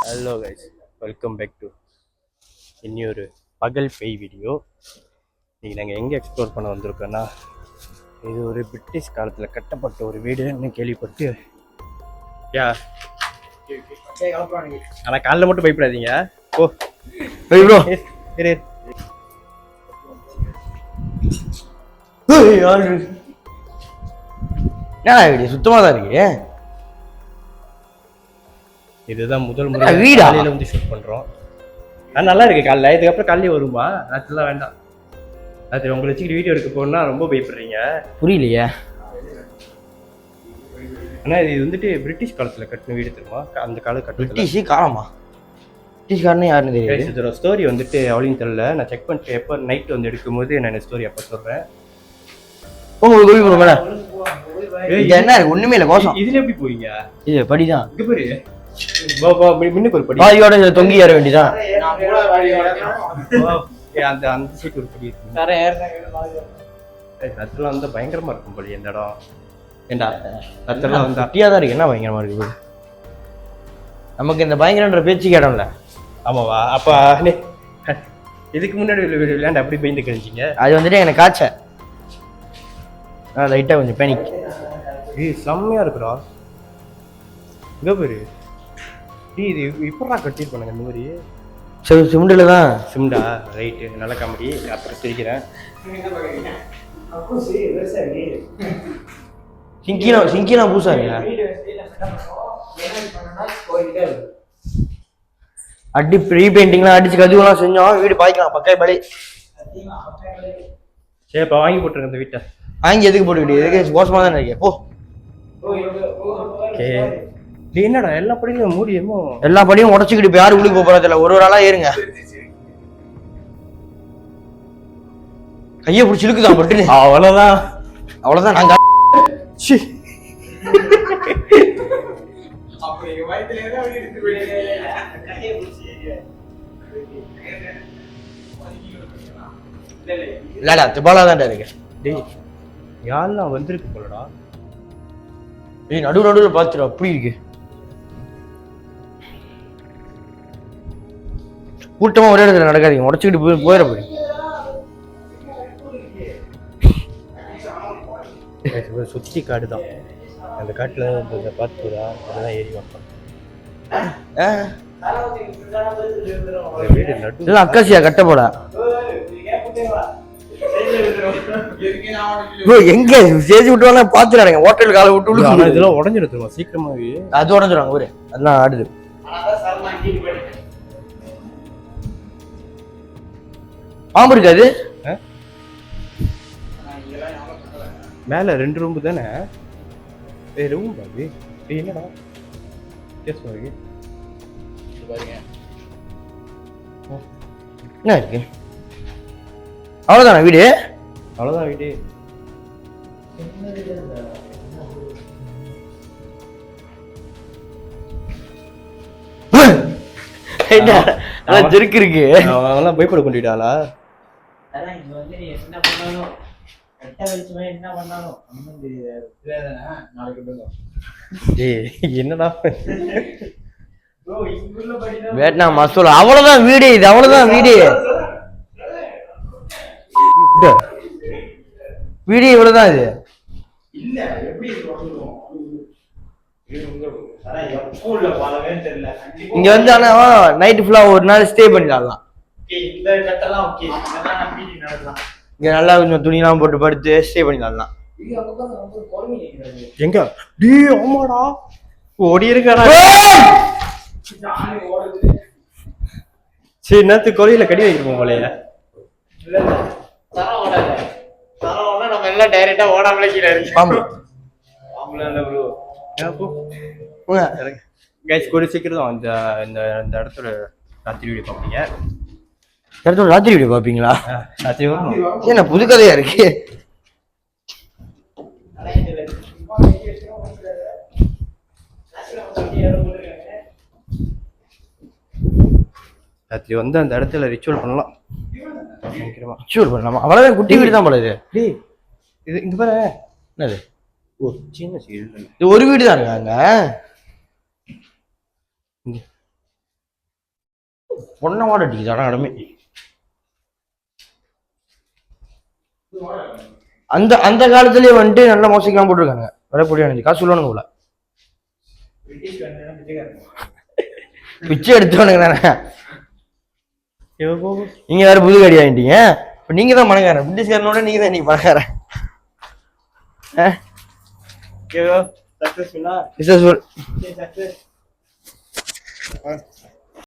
Hello guys, welcome back to இன்னொரு பகல் பேய் வீடியோ. இன்றைக்கி நாங்கள் எங்கே எக்ஸ்ப்ளோர் பண்ண வந்திருக்கோன்னா, இது ஒரு பிரிட்டிஷ் காலத்தில் கட்டப்பட்ட ஒரு வீடுன்னு கேள்விப்பட்டு ஆனால் காலைல மட்டும் பயப்படாதீங்க. ஓ ப்ரோ வீடு சுத்தமாக தான் இருக்கு. இதுதான் முதல் முறை காலையில் வந்து ஷூட் பண்ணுறோம். நல்லா இருக்கு. காலைல இதுக்கப்புறம் காலையிலே வருமா? அதெல்லாம் வேண்டாம். அது உங்களை வச்சுக்கிட்டு வீடியோ எடுக்க போனா ரொம்ப பயப்படுறீங்க. புரியலையே. ஆனால் இது வந்துட்டு பிரிட்டிஷ் காலத்தில் கட்டின வீடு தெரியுமா? அந்த காலம் பிரிட்டிஷ் காலமா? பிரிட்டிஷ் காரனே யாருன்னு தெரியாது. இதோட ஸ்டோரி வந்துட்டு அவளையும் தெரியல. நான் செக் பண்ணிட்டு எப்போ நைட் வந்து எடுக்கும்போது நான் ஸ்டோரி அப்போ சொல்கிறேன். என்ன ஒண்ணுமே இல்லை கோசம். இதுல எப்படி போறீங்க? இது படிதான். இங்க பாரு, முன்னுக்கு ஒரு படி, பாதியோட தொங்கி ஏற வேண்டியதான். அந்த அந்த சைட் ஒரு படி இருக்கு. அதெல்லாம் வந்து பயங்கரமா இருக்கும் போல இந்த இடம். ஏண்டா அதெல்லாம் வந்து அட்டியா தான் இருக்கு. என்ன பயங்கரமா இருக்கு நமக்கு இந்த பயங்கரன்ற பேச்சுக்கு இடம்ல. ஆமாவா? அப்ப இதுக்கு முன்னாடி விளையாண்டு அப்படி பயந்து கழிச்சிங்க. அது வந்துட்டு எனக்கு காய்ச்ச லைட்டா கொஞ்சம் பேனிக். செம்மையா இருக்குடா. இங்க பாரு, இது இப்படா கட்டியிருப்பானுங்க இந்த மாதிரி. சிமெண்ட்ல தான். சிமெண்டா? ரைட்டு, நல்ல காமெடி. அப்புறம் சிரிக்கிறேன். சிங்கினா பூசாங்க அடி ரீபெயிண்டிங்லாம் அடிச்சு கதுவெல்லாம் செஞ்சோம். வீடு பாய்க்கலாம் பக்காய் படி. சரி, இப்போ வாங்கி போட்டுருங்க இந்த வீட்டை. வாங்கி எதுக்கு போட்டுக்கிட்டு? எதுக்கு மோசமா தானே இருக்கே. போ. என்னடா எல்லா படியும் மூடியமோ? எல்லா படியும் உடச்சுக்கிட்டு இப்போ யாரு உள்ளுக்கு போறது இல்லை. ஒரு ஆளா ஏறுங்க. கையை பிடிச்சி இழுக்குதான் பட்டு. அவ்வளவுதான் அவ்வளவுதான். நாங்க இல்லடா திபாலா தான்டா இருக்கு. யாரெல்லாம் வந்திருக்கு போலடா. நடுவில் பாத்துடும். அப்படி இருக்கு கூட்டமா ஒரே இடத்துல நடக்காதீங்க. உடச்சுக்கிட்டு போயிட போய் சுத்தி காடு தான். அந்த காட்டுல பார்த்துடா அதெல்லாம் ஏறி வைப்பாங்க. வீடு நடு அக்காசியா கட்ட போடா. எங்க சேஜி விட்டுவாங்க பாத்துறாங்க. ஹோட்டல் காலை விட்டு இதெல்லாம் உடஞ்சிருமா சீக்கிரமாவே? அது உடஞ்சிருவாங்க ஒரு அதெல்லாம் ஆடுது. பாம்பு இருக்காது மேல 2 ரூம் தானே. ரூம் பாபி என்னடா பாருங்க. என்ன இருக்கு? அவ்வளவுதானா வீடு? அவ்வளவுதான் வீடு. ஜெருக்கு இருக்கு. அவங்கெல்லாம் பயப்பட கொண்டுட்டாளா? என்னடா வேட்னா மசூல். அவ்வளவுதான் வீடு. இது அவ்வளவுதான் வீடு. வீடு இவ்வளவுதான். இது இங்க வந்து ஆனா நைட் ஃபுல்லா ஒரு நாள் ஸ்டே பண்ணிடலாம். இங்க நல்லா கொஞ்சம் துணிலாம் போட்டு படுத்து ஸ்டே பண்ணிடலாம். எங்க ஆமாடா ஓடி இருக்கடா. சரி, நேத்து கோயில கடி வைக்கிறோம் போலையா? நம்ம எல்லாம் டைரக்டா ஓடாமலே கீழே இருக்கு. பாம்பு கைஸ் கூட சீக்கிரம் இந்த இந்த இடத்துல ராத்திரி வீடியோ பார்ப்பீங்க. இடத்துல ராத்திரி வீடியோ பார்ப்பீங்களா? ராத்திரி வரும். என்ன புது கதையா இருக்கு? ராத்திரி வந்து அந்த இடத்துல ரிச்சுவல் பண்ணலாம். ரிச்சுவல் பண்ணலாமா? அவ்வளவுதான். குட்டி வீடு தான் போல இது. இது இங்க பாரு. என்னது? ஒரு சின்ன சீல். இது ஒரு வீடு தான் இருக்காங்க. பொண்ணை மாட அடிக்குது ஆனால் இடமே. அந்த அந்த காலத்திலேயே வந்துட்டு நல்ல மோசிக்கலாம் போட்டிருக்காங்க. வரக்கூடிய அணிஞ்சு காசு சொல்லணும் போல. பிச்சை எடுத்தவனுங்க தானே. நீங்க வேற புது கடி ஆகிட்டீங்க. இப்போ நீங்க தான் பணக்காரன். பிரிட்டிஷ்காரனோட நீங்க தான் இன்னைக்கு பணக்காரன். சக்சஸ்ஃபுல்.